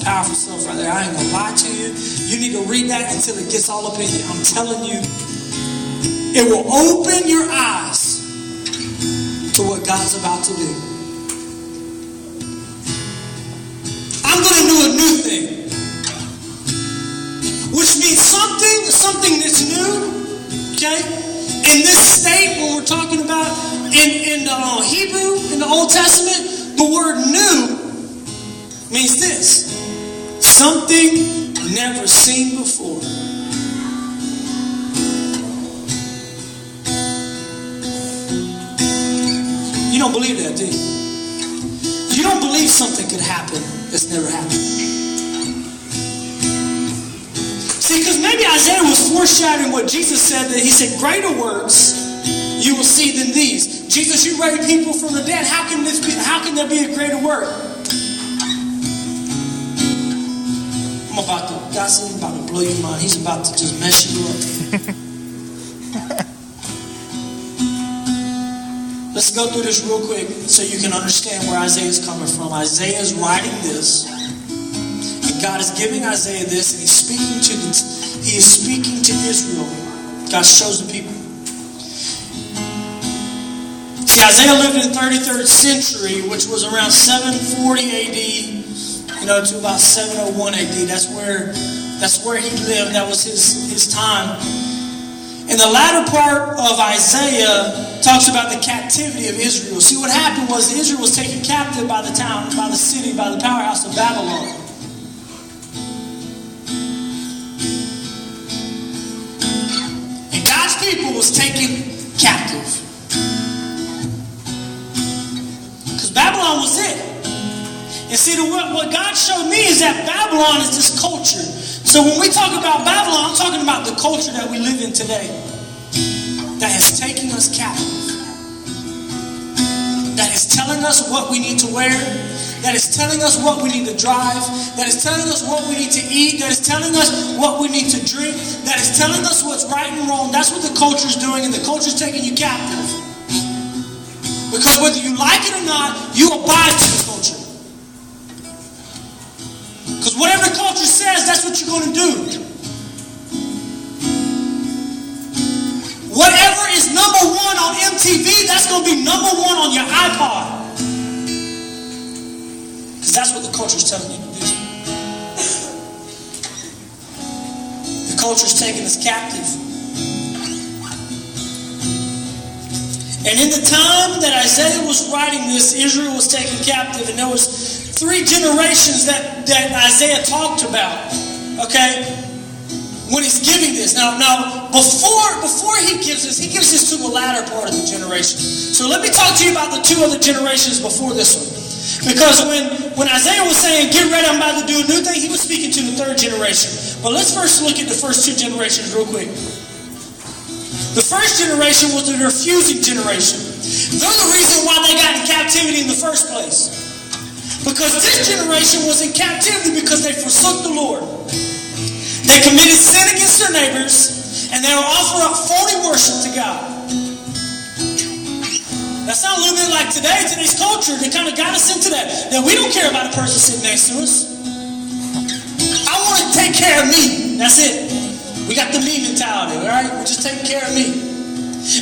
powerful stuff right there. I ain't gonna lie to you. You need to read that until it gets all up in you. I'm telling you, it will open your eyes to what God's about to do. I'm going to do a new thing, which means something that's new, okay? In this state, when we're talking about in Hebrew, in the Old Testament, the word new means this: something never seen before. You don't believe that, do you? You don't believe something could happen that's never happened. See, because maybe Isaiah was foreshadowing what Jesus said, that he said, greater works you will see than these. Jesus, you raised people from the dead. How can there be a greater work? God's about to blow your mind. He's about to just mess you up. Let's go through this real quick so you can understand where Isaiah is coming from. Isaiah is writing this, and God is giving Isaiah this, and he is speaking to Israel, God's chosen people. See, Isaiah lived in the 33rd century, which was around 740 AD. To about 701 AD. That's where he lived. That was his time. And the latter part of Isaiah talks about the captivity of Israel. See, what happened was Israel was taken captive by the city, by the powerhouse of Babylon. And God's people was taken captive. Because Babylon was it. And see, what God showed me is that Babylon is this culture. So when we talk about Babylon, I'm talking about the culture that we live in today, that has taken us captive, that is telling us what we need to wear, that is telling us what we need to drive, that is telling us what we need to eat, that is telling us what we need to drink, that is telling us what's right and wrong. That's what the culture is doing, and the culture is taking you captive. Because whether you like it or not, you abide to the culture. Because whatever the culture says, that's what you're going to do. Whatever is number one on MTV, that's going to be number one on your iPod. Because that's what the culture is telling you to do. The culture is taking us captive. And in the time that Isaiah was writing this, Israel was taken captive, and there was 3 generations that Isaiah talked about, okay, when he's giving this. Now before he gives this to the latter part of the generation. So let me talk to you about the 2 other generations before this one. Because when Isaiah was saying, get ready, I'm about to do a new thing, he was speaking to the 3rd generation. But let's first look at the first 2 generations real quick. The first generation was the refusing generation. They're the reason why they got in captivity in the first place. Because this generation was in captivity because they forsook the Lord. They committed sin against their neighbors, and they were offering up phony worship to God. That sounds a little bit like today's culture. They kind of got us into that we don't care about a person sitting next to us. I want to take care of me. That's it. We got the me mentality, all right? We're just taking care of me.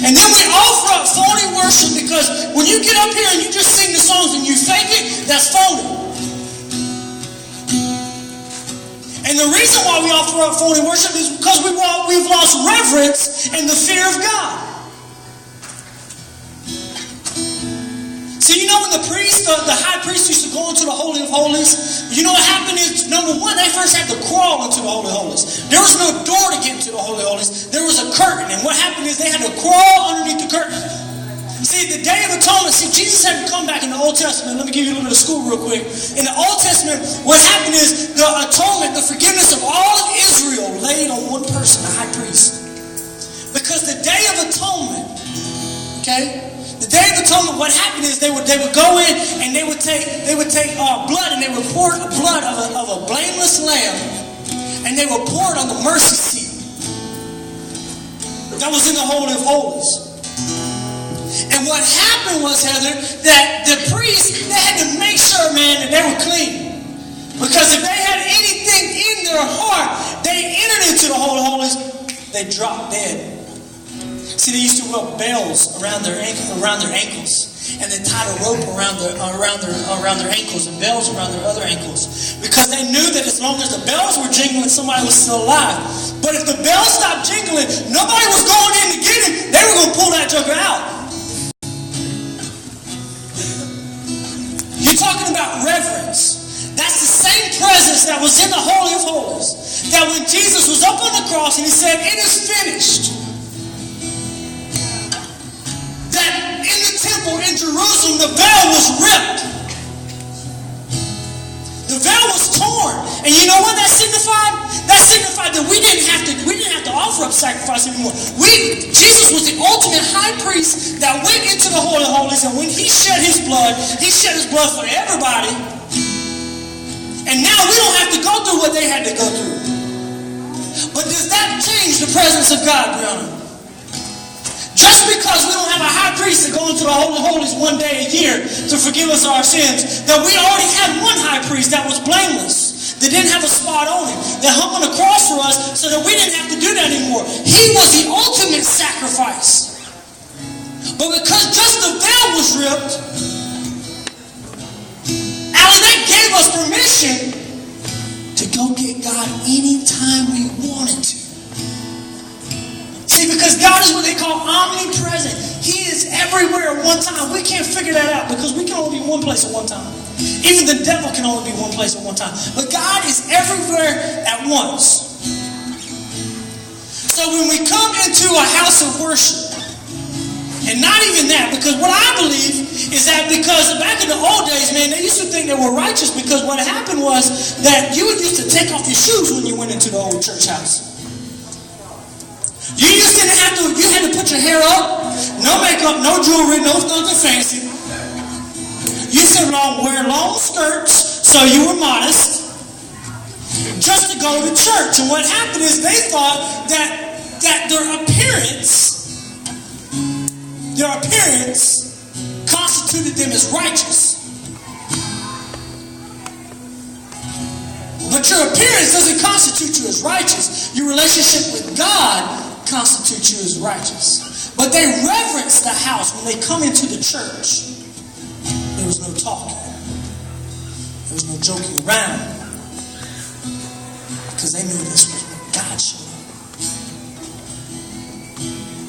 And then we offer up phony worship, because when you get up here and you just sing the songs and you fake it, that's phony. And the reason why we offer up phony worship is because we've lost reverence and the fear of God. So you know when the high priest used to go into the Holy of Holies, you know what happened is, number one, they first had to crawl into the Holy of Holies. There was no door to get into the Holy of Holies. There was a curtain, and what happened is they had to crawl underneath the curtain. See, the Day of Atonement, Jesus had to come back in the Old Testament. Let me give you a little bit of school real quick. In the Old Testament, what happened is the atonement, the forgiveness of all of Israel laid on one person, the high priest. Because the Day of Atonement, okay? The Day of Atonement, what happened is they would go in and they would take blood, and they would pour the blood of a blameless lamb, and they would pour it on the mercy seat that was in the Holy of Holies. And what happened was, Heather, that the priests, they had to make sure, man, that they were clean. Because if they had into the Holy of Holies, they dropped dead. See, they used to wear bells around their ankles. And they tied a rope around their ankles and bells around their other ankles. Because they knew that as long as the bells were jingling, somebody was still alive. But if the bells stopped jingling, nobody was going in to get him. They were going to pull that joker out. You're talking about reverence. That's the same presence that was in the Holy of Holies. That when Jesus was up on the cross and he said, "It is finished." That in the temple in Jerusalem, the veil was ripped. The veil was torn. And you know what that signified? That signified that we didn't have to offer up sacrifice anymore. Jesus was the ultimate high priest that went into the Holy of Holies, and when he shed his blood for everybody. And now we don't have to go through what they had to go through. But does that change the presence of God, Brianna? Just because we don't have a high priest to go into the Holy of Holies one day a year to forgive us our sins, that we already had one high priest that was blameless, that didn't have a spot on him, that hung on the cross for us so that we didn't have to do that anymore. He was the ultimate sacrifice. But because just the veil was ripped, that gave us permission to go get God anytime we wanted to. See, because God is what they call omnipresent. He is everywhere at one time. We can't figure that out because we can only be one place at one time. Even the devil can only be one place at one time. But God is everywhere at once. So when we come into a house of worship, and not even that, because what I believe is that because back in the old days, man, they used to think they were righteous because what happened was that you used to take off your shoes when you went into the old church house. You just didn't have to, you had to put your hair up, no makeup, no jewelry, no nothing fancy. You used to wear long skirts so you were modest just to go to church. And what happened is they thought that their appearance constituted them as righteous. But your appearance doesn't constitute you as righteous. Your relationship with God constitutes you as righteous. But they reverence the house when they come into the church. There was no talking. There was no joking around. Because they knew this was what God showed up.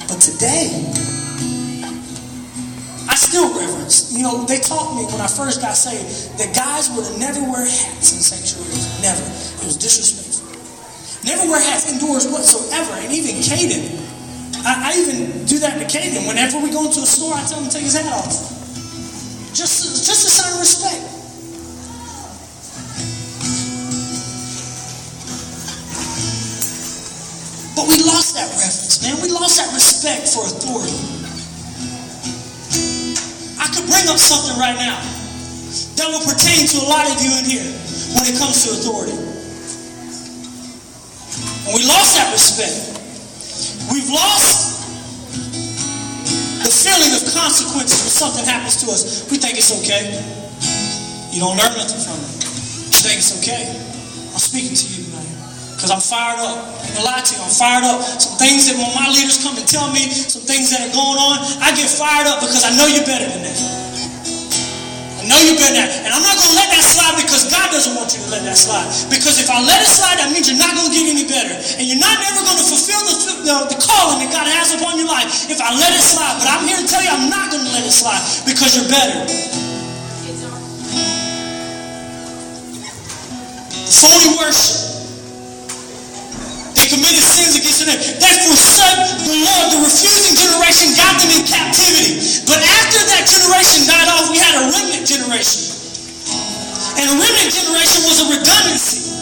But today, I still reverence. You know, they taught me when I first got saved that guys would never wear hats in sanctuaries. Never. It was disrespectful. Never wear hats indoors whatsoever. And even Caden, I even do that to Caden. Whenever we go into a store, I tell him to take his hat off. Just a sign of respect. But we lost that reverence, man. We lost that respect for authority. I could bring up something right now that will pertain to a lot of you in here when it comes to authority. And we lost that respect. We've lost the feeling of consequences when something happens to us. We think it's okay. You don't learn nothing from it. You think it's okay. I'm speaking to you tonight because I'm fired up. I'm gonna lie to you. I'm fired up. Some things that when my leaders come and tell me some things that are going on, I get fired up because I know you're better than that. I know you're better than that. And I'm not going to let that slide because God doesn't want you to let that slide. Because if I let it slide, that means you're not going to get any better. And you're not ever going to fulfill the calling that God has upon your life if I let it slide. But I'm here to tell you I'm not going to let it slide because you're better. The phony worship. They committed sins against the name. They forsook the Lord. The refusing generation got them in captivity. But after that generation died off, we had a remnant generation. And a remnant generation was a redundancy.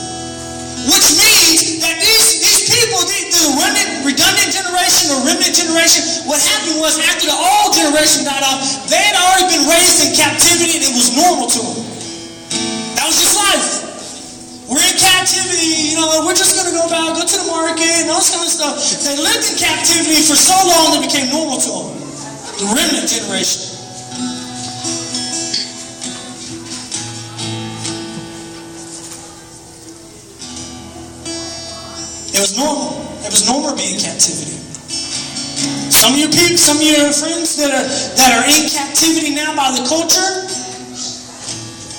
Which means that these people, the redundant generation or remnant generation, what happened was after the old generation died off, they had already been raised in captivity and it was normal to them. That was just life. We're in captivity, we're just going to go to the market and all this kind of stuff. They lived in captivity for so long that it became normal to them. The remnant generation. It was normal. It was normal to be in captivity. Some of your people, some of your friends that are in captivity now by the culture,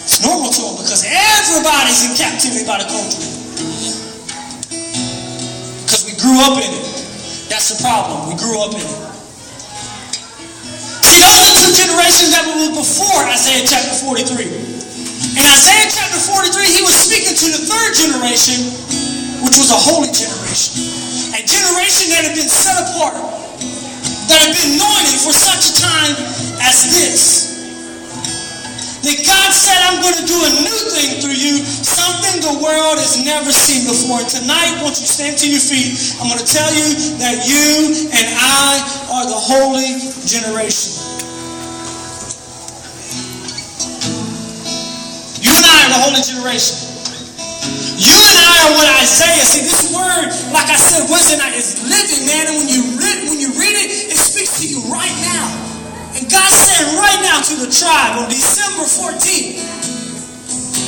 it's normal to them because everybody's in captivity by the culture. Because we grew up in it. That's the problem. We grew up in it. See, those are two generations that were before Isaiah chapter 43. In Isaiah chapter 43, he was speaking to the third generation, which was a holy generation. A generation that had been set apart, that had been anointed for such a time as this. That God said, I'm going to do a new thing through you, something the world has never seen before. And tonight, once you stand to your feet, I'm going to tell you that you and I are the holy generation. You and I are the holy generation. You and I are what Isaiah, see this word, like I said, wasn't I? It's living, man. And when you read it, it speaks to you right now. And God's saying right now to the tribe on December 14th,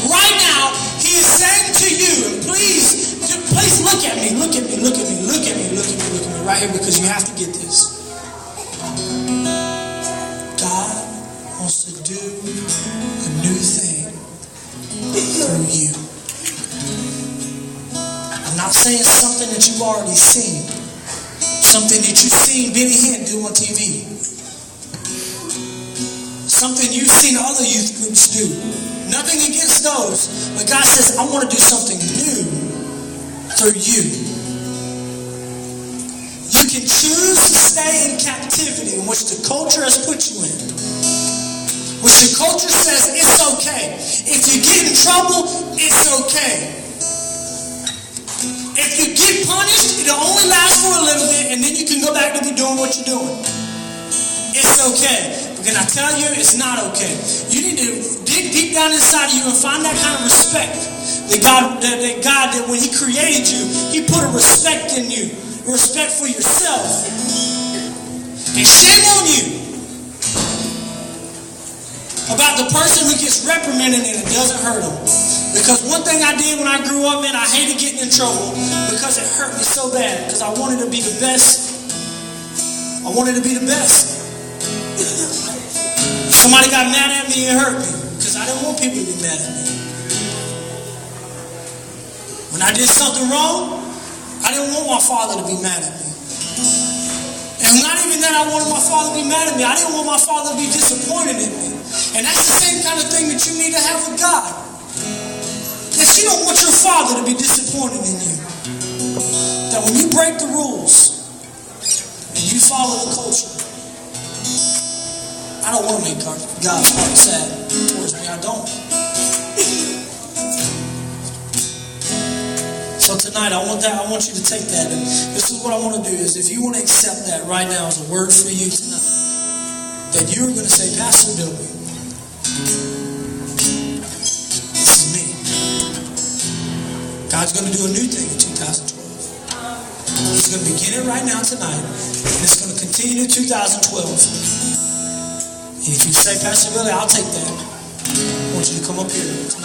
right now, He is saying to you, and please look at me, look at me, look at me, look at me, look at me, look at me, right here, because you have to get this. God wants to do a new thing through you. I'm not saying something that you've already seen. Something that you've seen Benny Hinn do on TV. Something you've seen other youth groups do. Nothing against those. But God says, I want to do something new through you. You can choose to stay in captivity in which the culture has put you in. Which the culture says it's okay. If you get in trouble, it's okay. If you get punished, it'll only last for a little bit, and then you can go back to be doing what you're doing. It's okay. But can I tell you, it's not okay. You need to dig deep down inside of you and find that kind of respect that God, when He created you, He put a respect in you, respect for yourself. And shame on you about the person who gets reprimanded and it doesn't hurt them. Because one thing I did when I grew up, man, I hated getting in trouble because it hurt me so bad. Because I wanted to be the best. I wanted to be the best. Somebody got mad at me and hurt me because I didn't want people to be mad at me. When I did something wrong, I didn't want my father to be mad at me. And not even that I wanted my father to be mad at me. I didn't want my father to be disappointed in me. And that's the same kind of thing that you need to have with God. That you don't want your father to be disappointed in you. That when you break the rules and you follow the culture, I don't want to make God's heart sad towards me. I don't. So tonight, I want you to take that. And this is what I want to do is if you want to accept that right now as a word for you tonight, that you're going to say, Pastor Billy, God's going to do a new thing in 2012. He's going to begin it right now tonight. And it's going to continue in 2012. And if you say, Pastor Billy, I'll take that. I want you to come up here tonight.